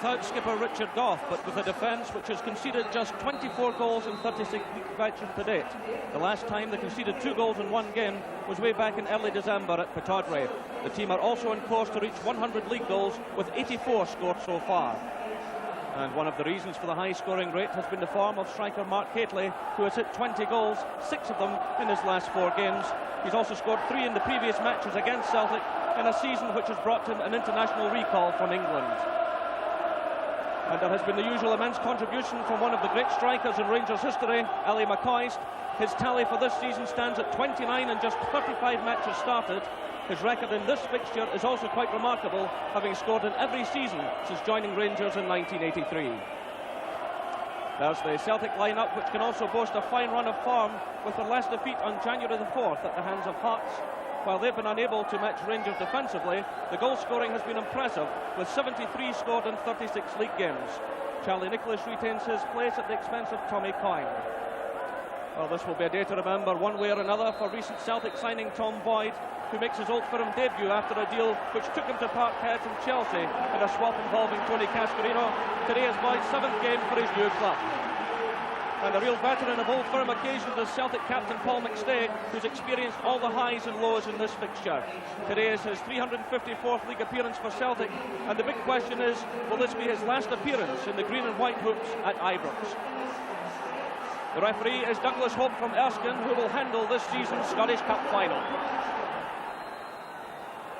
without skipper Richard Gough, but with a defence which has conceded just 24 goals in 36 matches to date. The last time they conceded 2 goals in one game was way back in early December at Pittodrie. The team are also on course to reach 100 league goals, with 84 scored so far. And one of the reasons for the high scoring rate has been the form of striker Mark Hateley, who has hit 20 goals, 6 of them in his last 4 games. He's also scored 3 in the previous matches against Celtic, in a season which has brought him an international recall from England. And there has been the usual immense contribution from one of the great strikers in Rangers history, Ally McCoist. His tally for this season stands at 29 in just 35 matches started. His record in this fixture is also quite remarkable, having scored in every season since joining Rangers in 1983. There's the Celtic lineup, which can also boast a fine run of form, with their last defeat on January the 4th at the hands of Hearts. While they've been unable to match Rangers defensively, the goal scoring has been impressive, with 73 scored in 36 league games. Charlie Nicholas retains his place at the expense of Tommy Coyne. Well, this will be a day to remember one way or another for recent Celtic signing Tom Boyd, who makes his Old Firm debut after a deal which took him to Parkhead from Chelsea in a swap involving Tony Cascarino. Today is Boyd's 7th game for his new club. And a real veteran of Old Firm occasions is Celtic captain Paul McStay, who's experienced all the highs and lows in this fixture. Today is his 354th league appearance for Celtic, and the big question is, will this be his last appearance in the green and white hoops at Ibrox? The referee is Douglas Hope from Erskine, who will handle this season's Scottish Cup final.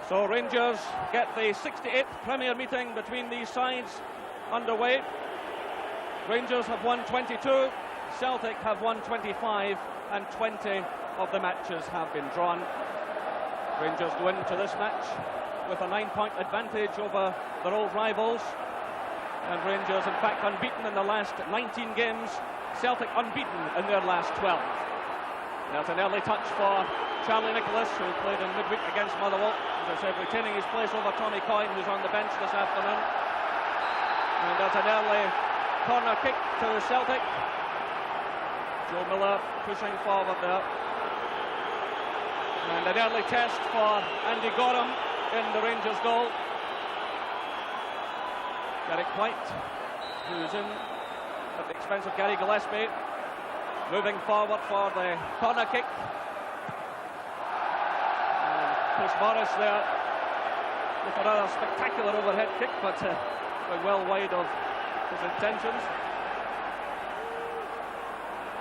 So Rangers get the 68th Premier meeting between these sides underway. Rangers have won 22, Celtic have won 25, and 20 of the matches have been drawn. Rangers go into this match with a 9-point advantage over their old rivals, and Rangers in fact unbeaten in the last 19 games, Celtic unbeaten in their last 12. There's an early touch for Charlie Nicholas, who played in midweek against Motherwell, as I said, retaining his place over Tommy Coyne, who's on the bench this afternoon. And there's an early corner kick to Celtic. Joe Miller pushing forward there. And an early test for Andy Gorham in the Rangers goal. Derek White, who's in at the expense of Gary Gillespie, moving forward for the corner kick. And Chris Morris there with another spectacular overhead kick, but going well wide of his intentions.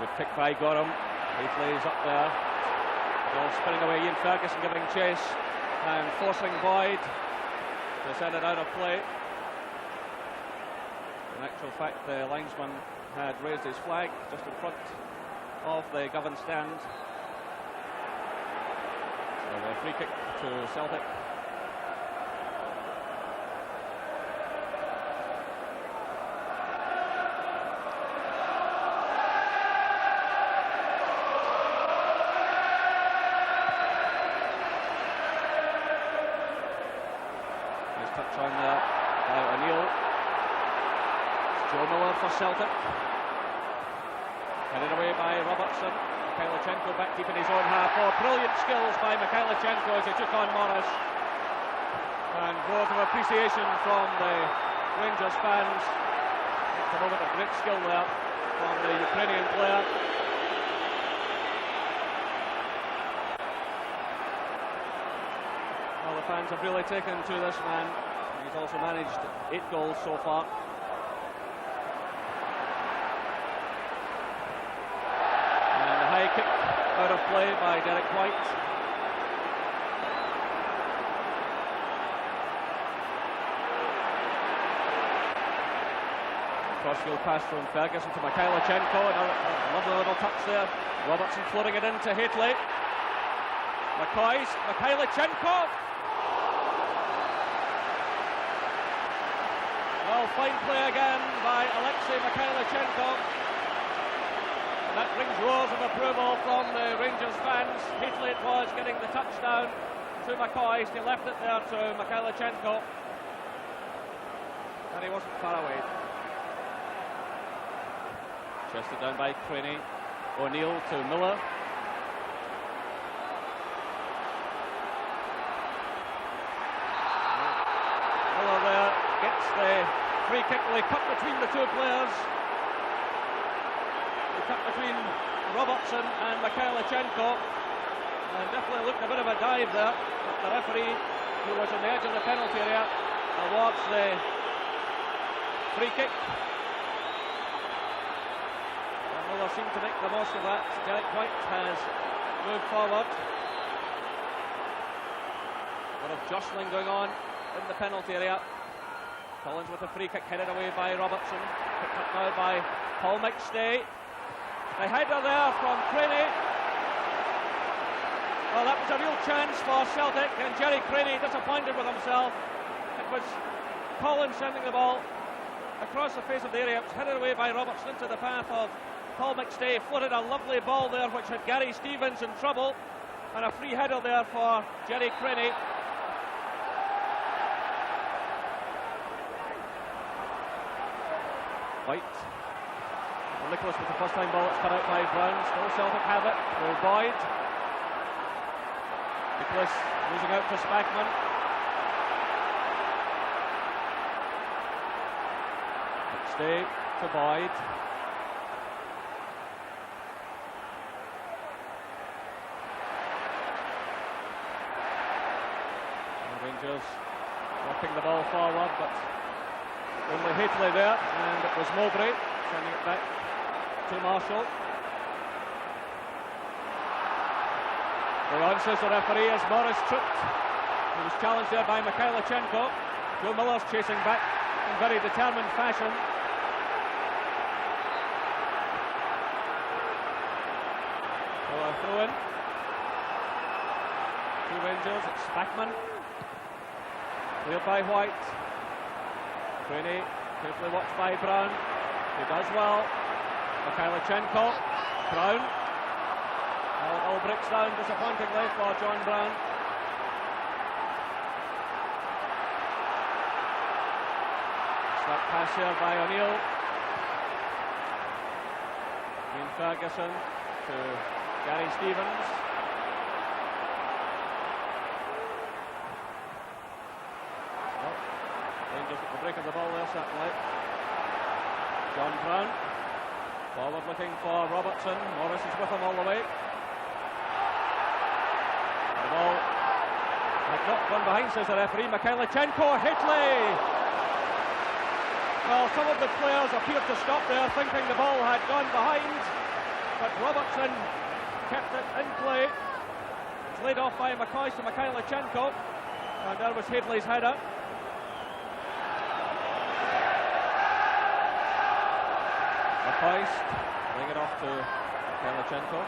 Good kick by Gorham. He plays up there. Ball spinning away. Ian Ferguson giving chase and forcing Boyd to send it out of play. In actual fact, the linesman had raised his flag just in front of the Govan stand. So a free kick to Celtic. Touch on there by O'Neill. Joe Miller for Celtic. Headed away by Robertson. Mikhailichenko back deep in his own half. Oh, brilliant skills by Mikhailichenko as he took on Morris. And words of appreciation from the Rangers fans. At the moment, a great skill there from the Ukrainian player. Well, the fans have really taken to this man. He's also managed 8 goals so far. And a high kick out of play by Derek White. Crossfield pass from Ferguson to Mikhailichenko. Another lovely little touch there. Robertson floating it into Hateley. Mikhailichenko. Well, fine play again by Alexei Mikhailichenko. And that brings roars of approval from the Rangers fans. Hateley it was getting the touchdown to McCoy. He left it there to Mikhailichenko. And he wasn't far away. Chested down by Creaney. O'Neill to Miller. Miller there gets the free kick. Well, he cut between the two players. He cut between Robertson and Mikhailichenko, and definitely looked a bit of a dive there. But the referee, who was on the edge of the penalty area, awards the free kick. And Muller seemed to make the most of that. Derek White has moved forward. A lot of jostling going on in the penalty area. Collins with a free kick headed away by Robertson. Picked up now by Paul McStay. The header there from Creaney. Well, that was a real chance for Celtic, and Gerry Creaney disappointed with himself. It was Collins sending the ball across the face of the area. It was headed away by Robertson into the path of Paul McStay. Floated a lovely ball there which had Gary Stevens in trouble, and a free header there for Gerry Creaney. White. Well, Nicholas with the first time ball. It's cut out by Brown. Still Celtic have it. Will Boyd. Nicholas losing out to Spackman. McStay to Boyd. And Rangers working the ball forward, but only Hateley there, and it was Mowbray sending it back to Marshall. The on, says the referee, as Morris tripped. He was challenged there by Mikhailichenko. Joe Miller's chasing back in very determined fashion. So a throw in. Two Rangers, it's Spackman. Cleared by White. Creaney, carefully watched by Brown. He does well. Mikhailichenko. Brown. Well, it all breaks down disappointingly for John Brown. That pass here by O'Neill. Ian Ferguson to Gary Stevens. Rangers at the break of the ball there, certainly. John Brown. Forward looking for Robertson. Morris is with him all the way. The ball had not gone behind, says the referee. Mikhailichenko, Hateley. Well, some of the players appeared to stop there, thinking the ball had gone behind, but Robertson kept it in play. It's laid off by McCoy to Mikhailichenko, and there was Hateley's header. McCoist, bring it off to Mikhailichenko.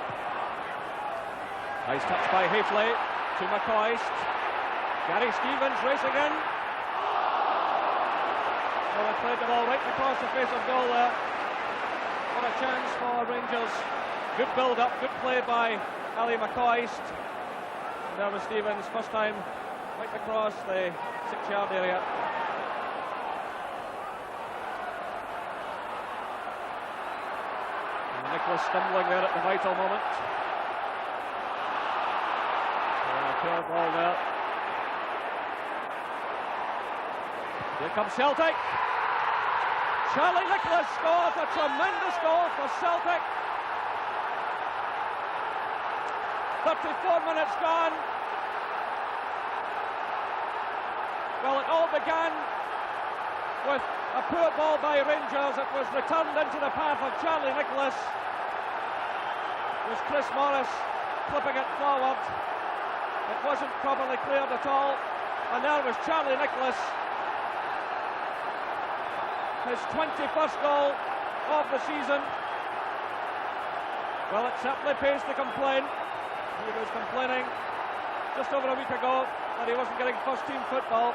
Nice touch by Hateley to McCoist. Gary Stevens racing in. Well, they played the ball right across the face of goal there. What a chance for Rangers. Good build-up, good play by Ali McCoist. And there was Stevens, first time right across the 6-yard area. And Nicholas stumbling there at the vital moment. A pure ball there. Here comes Celtic. Charlie Nicholas scores a tremendous goal for Celtic. 34 minutes gone. Well, it all began with a poor ball by Rangers. It was returned into the path of Charlie Nicholas. It was Chris Morris clipping it forward. It wasn't properly cleared at all. And there was Charlie Nicholas. His 21st goal of the season. Well, it certainly pays to complain. He was complaining just over a week ago that he wasn't getting first-team football.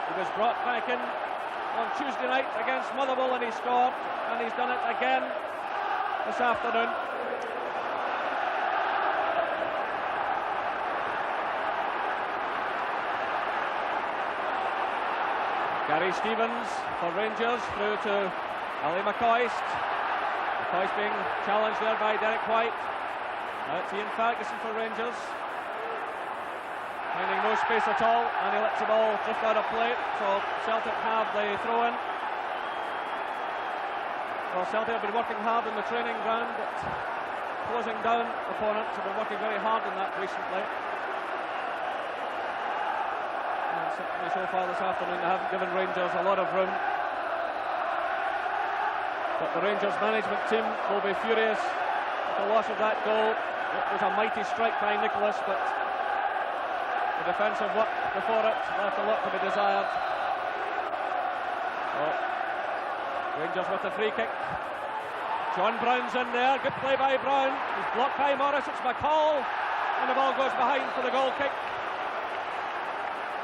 He was brought back in on Tuesday night against Motherwell and he scored, and he's done it again this afternoon. Gary Stevens for Rangers through to Ali McCoist. McCoist being challenged there by Derek White. Now it's Ian Ferguson for Rangers. Finding no space at all, and he lets the ball drift out of play. So Celtic have the throw-in. Well, Celtic have been working hard in the training ground, but closing down opponents have been working very hard on that recently. And certainly so far this afternoon they haven't given Rangers a lot of room. But the Rangers management team will be furious at the loss of that goal. It was a mighty strike by Nicholas, but the defensive work before it left a lot to be desired. Oh. Rangers with the free kick. John Brown's in there. Good play by Brown. He's blocked by Morris. It's McCall. And the ball goes behind for the goal kick.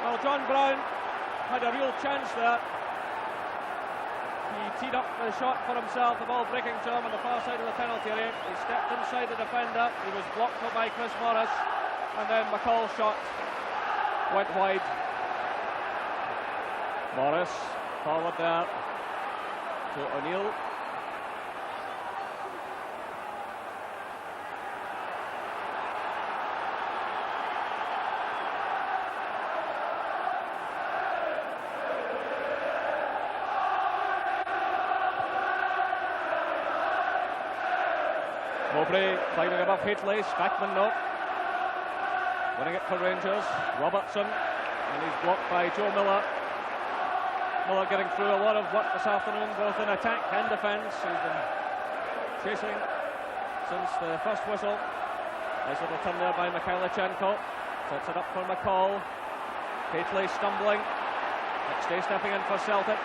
Well, John Brown had a real chance there. He teed up the shot for himself. The ball breaking to him on the far side of the penalty area. He stepped inside the defender. He was blocked by Chris Morris. And then McCall's shot went wide. Morris forward there to O'Neill. Mowbray climbing above Haitley. Spackman no. Winning it for Rangers. Robertson, and he's blocked by Joe Miller. Miller getting through a lot of work this afternoon, both in attack and defence. He's been chasing since the first whistle. Nice little turn there by Mikhailichenko. Sets it up for McCall. Haitley stumbling. McStay stepping in for Celtic.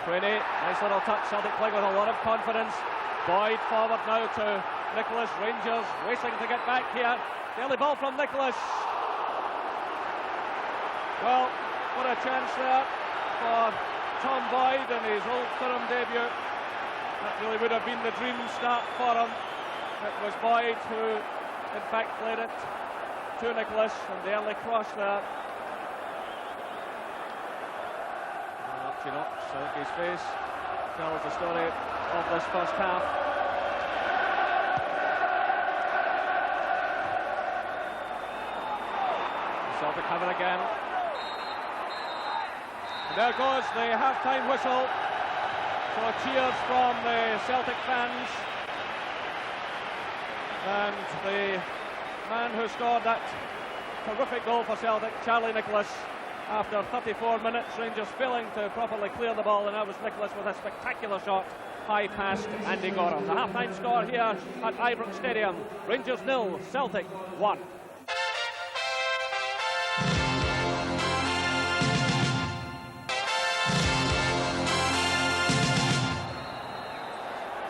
Creaney, nice little touch. Celtic playing with a lot of confidence. Boyd forward now to Nicholas. Rangers racing to get back here. The early ball from Nicholas. Well, what a chance there for Tom Boyd in his Old Firm debut. That really would have been the dream start for him. It was Boyd who in fact played it to Nicholas, and the early cross there. You know, his face tells the story of this first half. Celtic have it again. And there goes the half-time whistle. So cheers from the Celtic fans. And the man who scored that terrific goal for Celtic, Charlie Nicholas, after 34 minutes, Rangers failing to properly clear the ball, and that was Nicholas with a spectacular shot, high past Andy Gorham. The half-time score here at Ibrox Stadium: Rangers 0, Celtic 1.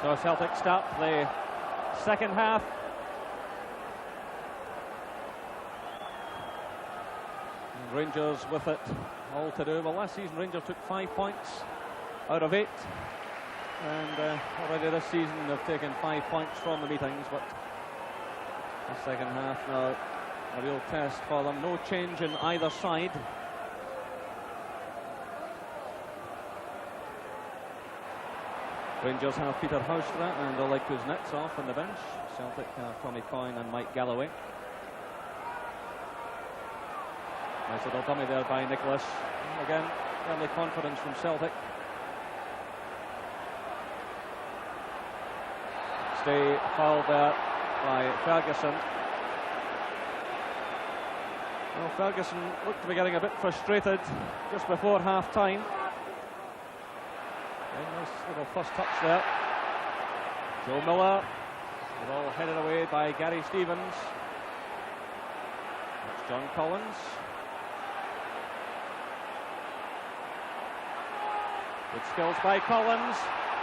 So Celtic start the second half. And Rangers with it all to do. Well, last season Rangers took 5 points out of 8. And already this season they've taken 5 points from the meetings, but the second half now a real test for them. No change in either side. Rangers have Peter Houstra and Oleg Kuznetsov on the bench. Celtic have Tommy Coyne and Mike Galloway. Nice little dummy there by Nicholas. Again, early confidence from Celtic. Stay fouled there by Ferguson. Well, Ferguson looked to be getting a bit frustrated just before half-time. Nice little first touch there. Joe Miller. The ball headed away by Gary Stevens. That's John Collins. Good skills by Collins.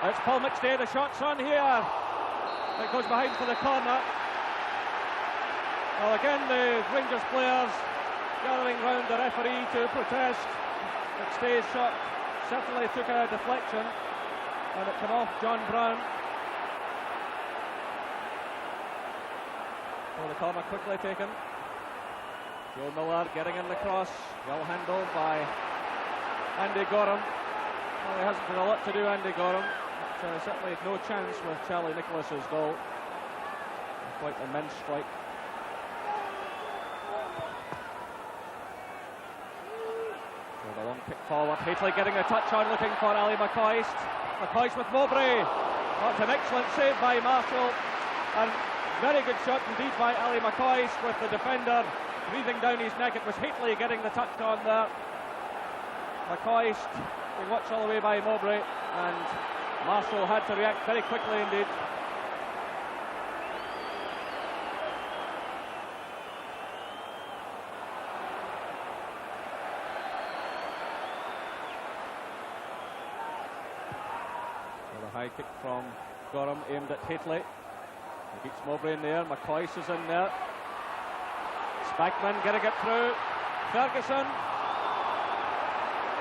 It's Paul McStay. The shot's on here. It goes behind for the corner. Well, again, the Rangers players gathering round the referee to protest. McStay's shot certainly took a deflection, and it came off John Brown. So the corner quickly taken. Joe Miller getting in the cross, well handled by Andy Gorham. Well, he hasn't been a lot to do, Andy Gorham, but certainly no chance with Charlie Nicholas's goal. Quite an immense strike. So the long Kick forward, Hateley getting a touch on, looking for Ali McCoist. McCoist with Mowbray. That's an excellent save by Marshall, and very good shot indeed by Ali McCoist with the defender breathing down his neck. It was Hateley getting the touch on there. McCoist being watched all the way by Mowbray, and Marshall had to react very quickly indeed. High kick from Gorham aimed at Hateley. He beats Mowbray in there. McCoist is in there. Spackman getting it through. Ferguson.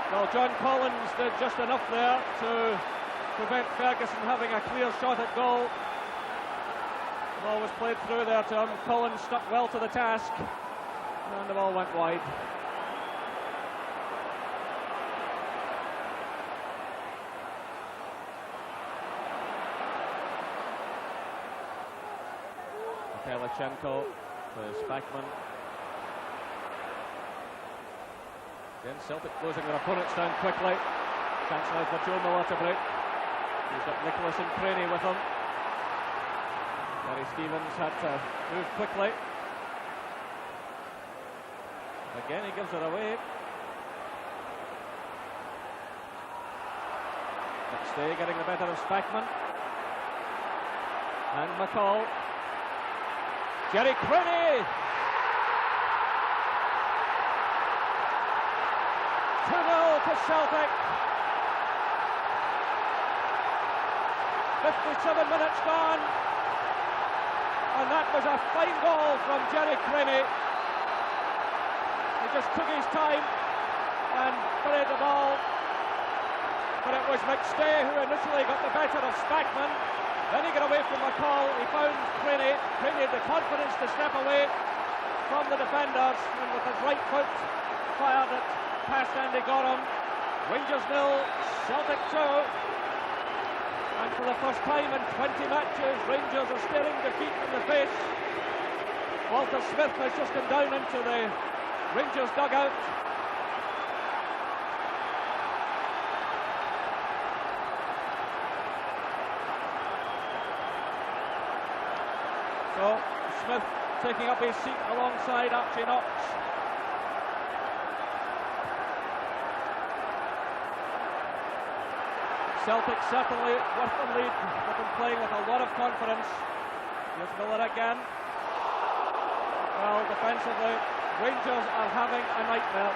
Well, John Collins did just enough there to prevent Ferguson having a clear shot at goal. The ball was played through there to him. Collins stuck well to the task, and the ball went wide. Pellichenko to Spackman. Then Celtic closing their opponents down quickly. Chance now for Joe Miller to break. He's got Nicholas and Creaney with him. Gary Stevens had to move quickly. Again he gives it away. McStay getting the better of Spackman. And McCall. Gerry Creaney! 2-0 to Celtic. 57 minutes gone. And that was a fine goal from Gerry Creaney. He just took his time and played the ball. But it was McStay who initially got the better of Spackman. Then he got away from McCall. He found Creaney. Creaney had the confidence to step away from the defenders, and with his right foot fired it past Andy Gorham. Rangers 0, Celtic 2. And for the first time in 20 matches, Rangers are staring defeat in the face. Walter Smith has just gone down into the Rangers dugout. So, Smith taking up his seat alongside Archie Knox. Celtic certainly worth the lead. They've been playing with a lot of confidence. Here's Miller again. Well, defensively, Rangers are having a nightmare.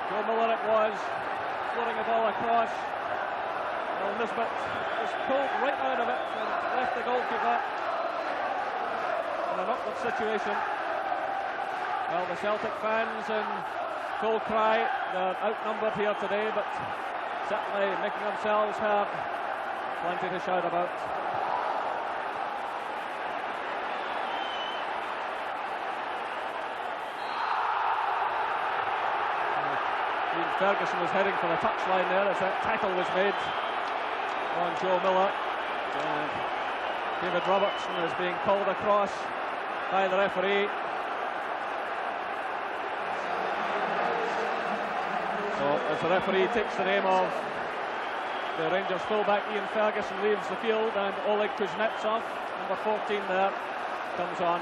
Joe Miller it was, floating the ball across. Well, Nisbet was pulled right out of it and left the goalkeeper in an awkward situation. Well, the Celtic fans in full cry. They're outnumbered here today, but certainly making themselves heard. Plenty to shout about. Ferguson was heading for the touchline there as that tackle was made on Joe Miller, and David Robertson is being called across by the referee. So as the referee takes the name of the Rangers fullback Ian Ferguson leaves the field, and Oleg Kuznetsov, number 14 there, comes on.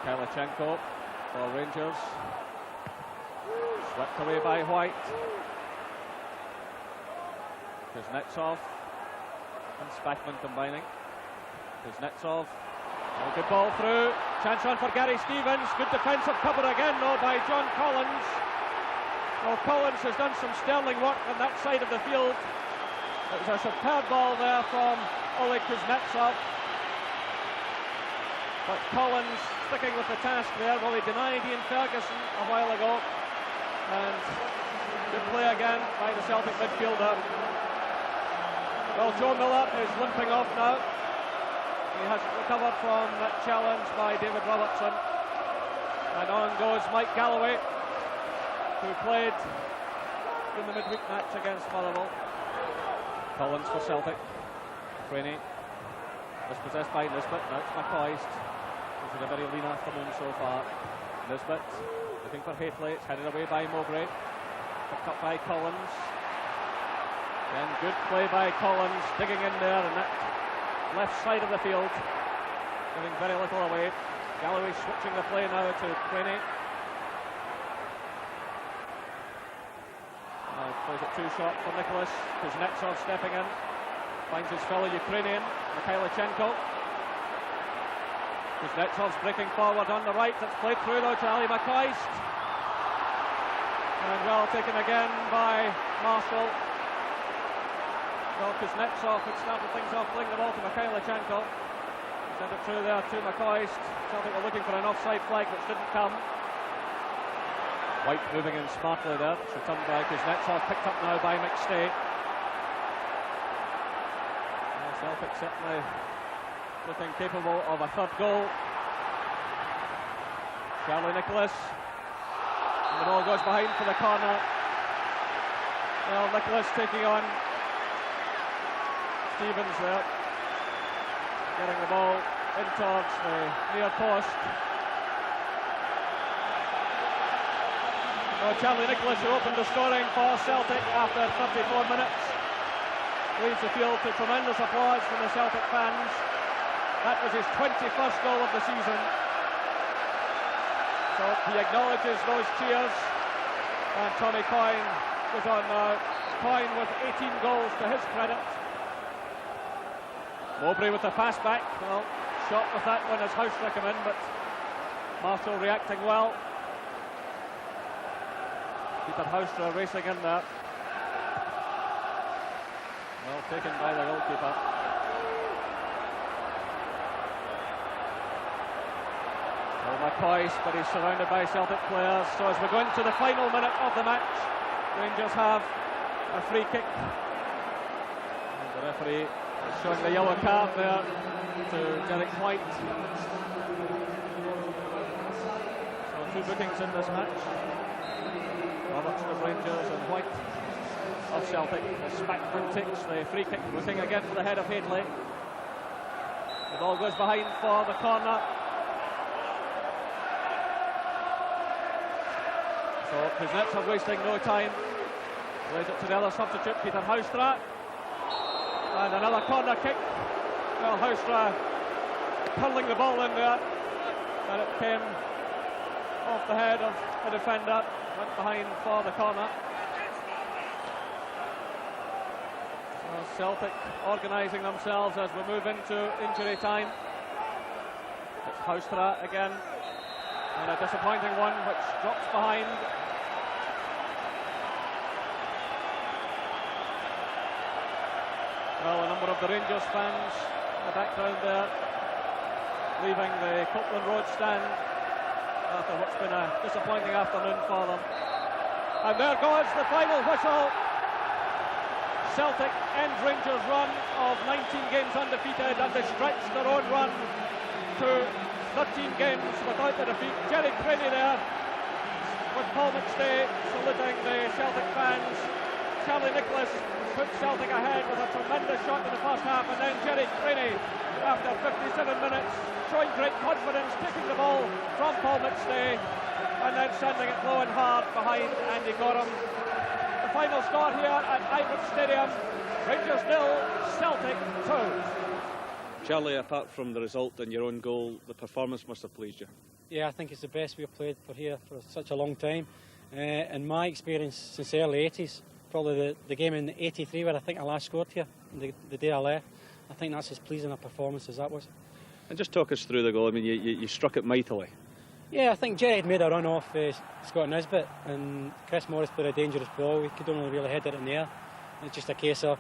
Pellichenko for Rangers. Swept away by White. Kuznetsov and Spackman combining. Kuznetsov. Oh, good ball through. Chance on for Gary Stevens. Good defensive cover again, though, by John Collins. Well, Collins has done some sterling work on that side of the field. It was a superb ball there from Oleg Kuznetsov. But Collins sticking with the task there. Well, he denied Ian Ferguson a while ago. And good play again by the Celtic midfielder. Well, Joe Miller is limping off now. He hasn't recovered from that challenge by David Robertson. And on goes Mike Galloway, who played in the midweek match against Motherwell. Collins for Celtic. Creaney. Dispossessed by Nisbet. Now it's McCoist. This is a very lean afternoon so far. Nisbet looking for Hateley. It's headed away by Mowbray. Picked up by Collins. Then good play by Collins, digging in there in that left side of the field, giving very little away. Galloway switching the play now to Creaney. Plays it too short for Nicholas. Kuznetsov stepping in, finds his fellow Ukrainian, Mikhailichenko. Kuznetsov's breaking forward on the right. It's played through though to Ali McCoist. And well taken again by Marshall. Well, Kuznetsov had started things off, playing the ball to Mikhailichenko. Sent it through there to McCoist. Celtic were looking for an offside flag which didn't come. White moving in smartly there. It's returned by Kuznetsov, picked up now by McStay. Well, Celtic certainly looking capable of a third goal. Charlie Nicholas. And the ball goes behind for the corner. Well, Nicholas taking on Stevens there. Getting the ball in towards the near post. Charlie Nicholas, who opened the scoring for Celtic after 34 minutes, leaves the field to tremendous applause from the Celtic fans. That was his 21st goal of the season. So he acknowledges those cheers. And Tommy Coyne goes on now. Coyne with 18 goals to his credit. Mowbray with the pass back. Well, shot with that one as Houstra came in, but Marshall reacting well. Peter Houstra racing in there. Well taken by the goalkeeper. Well, McCoist, but he's surrounded by Celtic players. So as we go into the final minute of the match, Rangers have a free kick. And the referee is showing the yellow card there to Derek White. So two bookings in this match. Robertson of Rangers and White of Celtic. As Spackman takes the free kick, looking again for the head of Hateley. The ball goes behind for the corner. So Kuznetsov wasting no time. Lays it to the other substitute, Peter Houstra. And another corner kick. Well, Houstra hurling the ball in there. And it came off the head of the defender. Went behind for the corner. So Celtic organising themselves as we move into injury time. It's Houstra again. And a disappointing one which drops behind. Well, a number of the Rangers fans in the background there, leaving the Copeland Road stand after what's been a disappointing afternoon for them. And there goes the final whistle. Celtic ends Rangers' run of 19 games undefeated, and they stretch their own run to 13 games without the defeat. Gerry Creaney there with Paul McStay saluting the Celtic fans. Charlie Nicholas put Celtic ahead with a tremendous shot in the first half, and then Gerry Creaney, after 57 minutes, showing great confidence, taking the ball from Paul McStay and then sending it low and hard behind Andy Gorham. The final score here at Ibrox Stadium: Rangers 0, Celtic 2. Charlie, apart from the result and your own goal, the performance must have pleased you. Yeah, I think it's the best we've played for here for such a long time. In my experience since the early 80s, probably the game in 83 where I think I last scored here, the day I left. I think that's as pleasing a performance as that was. And just talk us through the goal. I mean, you struck it mightily. Yeah, I think Gerry had made a run off Scott Nisbet, and Chris Morris played a dangerous ball. We could only really head it in the air. It's just a case of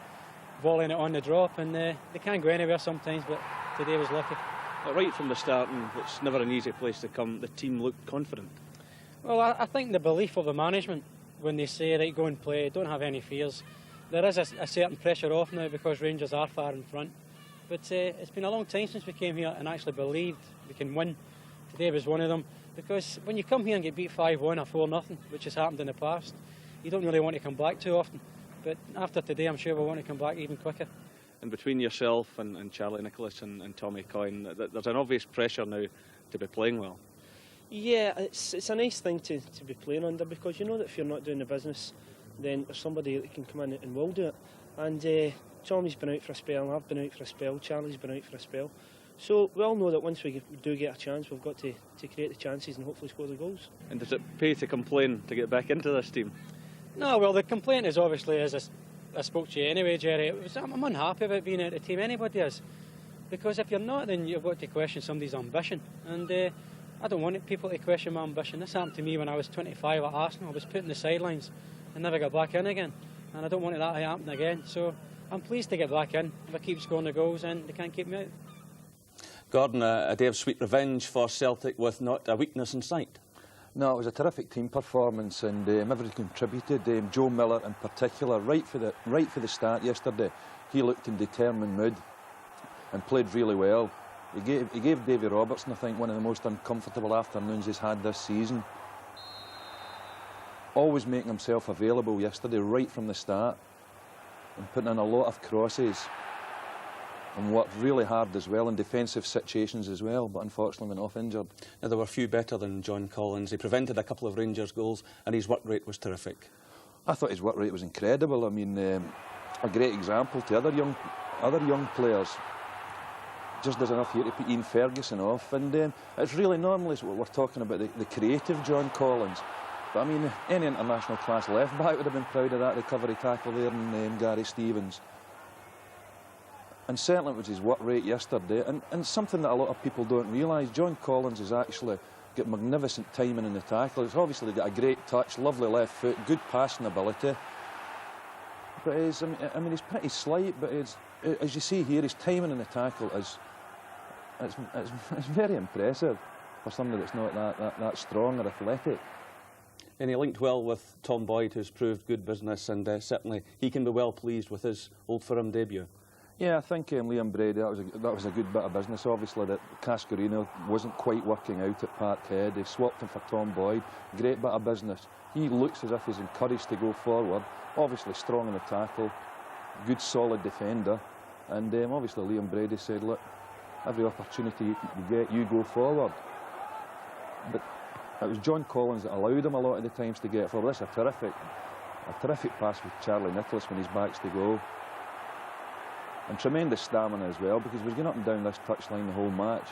volleying it on the drop, and they can't go anywhere sometimes, but today was lucky. But right from the start, and it's never an easy place to come, the team looked confident. Well, I think the belief of the management, when they say, right, go and play, don't have any fears. There is a certain pressure off now because Rangers are far in front. But it's been a long time since we came here and actually believed we can win. Today was one of them. Because when you come here and get beat 5-1 or 4-0, which has happened in the past, you don't really want to come back too often. But after today, I'm sure we'll want to come back even quicker. And between yourself and Charlie Nicholas and Tommy Coyne, there's an obvious pressure now to be playing well. Yeah, it's a nice thing to be playing under, because you know that if you're not doing the business, then there's somebody that can come in and will do it. And Tommy's been out for a spell, I've been out for a spell, Charlie's been out for a spell. So we all know that once we do get a chance, we've got to create the chances and hopefully score the goals. And does it pay to complain to get back into this team? No, well, the complaint is obviously, as I spoke to you anyway, Gerry, I'm unhappy about being out of the team. Anybody is. Because if you're not, then you've got to question somebody's ambition. And I don't want people to question my ambition. This happened to me when I was 25 at Arsenal. I was put in the sidelines and never got back in again. And I don't want that to happen again. So I'm pleased to get back in. If I keep scoring the goals, then they can't keep me out. Gordon, a day of sweet revenge for Celtic with not a weakness in sight. No, it was a terrific team performance, and everybody contributed. Joe Miller in particular, right for the start yesterday, he looked in determined mood and played really well. He gave Davy Robertson, I think, one of the most uncomfortable afternoons he's had this season. Always making himself available yesterday, right from the start, and putting in a lot of crosses. And worked really hard as well in defensive situations as well, but unfortunately went off injured. Now, there were few better than John Collins. He prevented a couple of Rangers goals and his work rate was terrific. I thought his work rate was incredible. I mean, a great example to other young players. Just does enough here to put Ian Ferguson off. And it's really normally we're talking about the creative John Collins. But I mean, any international class left back would have been proud of that recovery tackle there in Gary Stevens. And certainly it was his work rate yesterday, and something that a lot of people don't realise, John Collins has actually got magnificent timing in the tackle. He's obviously got a great touch, lovely left foot, good passing ability. But he's pretty slight, but as you see here, his timing in the tackle is it's very impressive for somebody that's not that strong or athletic. And he linked well with Tom Boyd, who's proved good business, and certainly he can be well pleased with his Old Firm debut. Yeah, I think Liam Brady, that was a good bit of business. Obviously, that Cascarino wasn't quite working out at Parkhead. They swapped him for Tom Boyd. Great bit of business. He looks as if he's encouraged to go forward. Obviously, strong in the tackle, good, solid defender. And obviously, Liam Brady said, look, every opportunity you get, you go forward. But it was John Collins that allowed him a lot of the times to get forward. That's a terrific pass with Charlie Nicholas when his back's to goal. And tremendous stamina as well, because he was going up and down this touchline the whole match.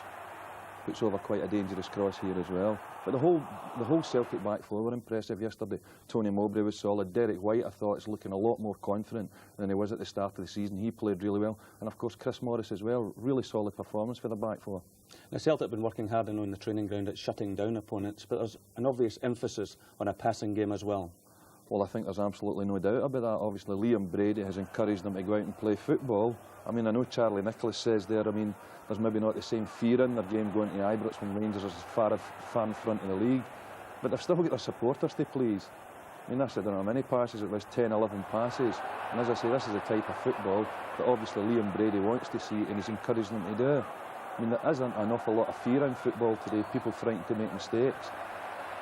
Puts over quite a dangerous cross here as well. But the whole Celtic back four were impressive yesterday. Tony Mowbray was solid. Derek White, I thought, is looking a lot more confident than he was at the start of the season. He played really well. And of course, Chris Morris as well. Really solid performance for the back four. Now, Celtic have been working hard on the training ground at shutting down opponents, but there's an obvious emphasis on a passing game as well. Well, I think there's absolutely no doubt about that. Obviously, Liam Brady has encouraged them to go out and play football. I mean, I know Charlie Nicholas says there, I mean, there's maybe not the same fear in their game going to Ibrox when Rangers are far in front of the league. But they've still got their supporters to please. I mean, I don't know how many passes, it was 10, 11 passes. And as I say, this is the type of football that obviously Liam Brady wants to see and he's encouraged them to do. I mean, there isn't an awful lot of fear in football today, people frightened to make mistakes.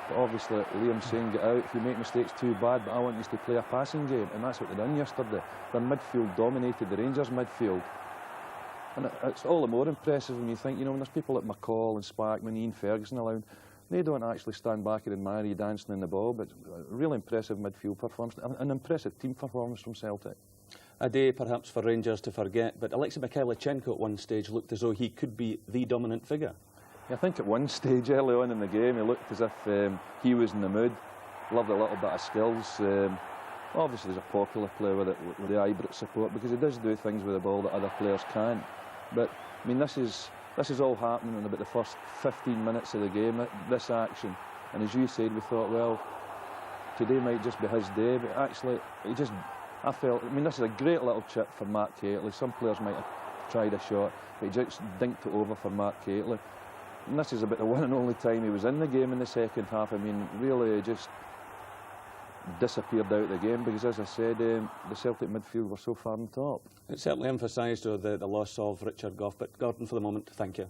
But obviously, Liam's saying, get out, if you make mistakes, too bad, but I want you to play a passing game. And that's what they done yesterday. Their midfield dominated the Rangers' midfield. And it's all the more impressive when you think, you know, when there's people like McCall and Spackman, Ian Ferguson around, they don't actually stand back and admire you dancing in the ball, but a really impressive midfield performance, an impressive team performance from Celtic. A day perhaps for Rangers to forget, but Alexei Mikhailichenko at one stage looked as though he could be the dominant figure. I think at one stage early on in the game, he looked as if he was in the mood. Loved a little bit of skills. Obviously, he's a popular player with the Ibrox support because he does do things with the ball that other players can't. But I mean, this is all happening in about the first 15 minutes of the game. This action, and as you said, we thought, well, today might just be his day. But actually, I felt. I mean, this is a great little chip for Mark Catley. Some players might have tried a shot, but he just dinked it over for Mark Catley. And this is about the one and only time he was in the game in the second half. I mean, really just disappeared out of the game because, as I said, the Celtic midfield were so far on top. It certainly emphasised the loss of Richard Gough, but Gordon, for the moment, thank you.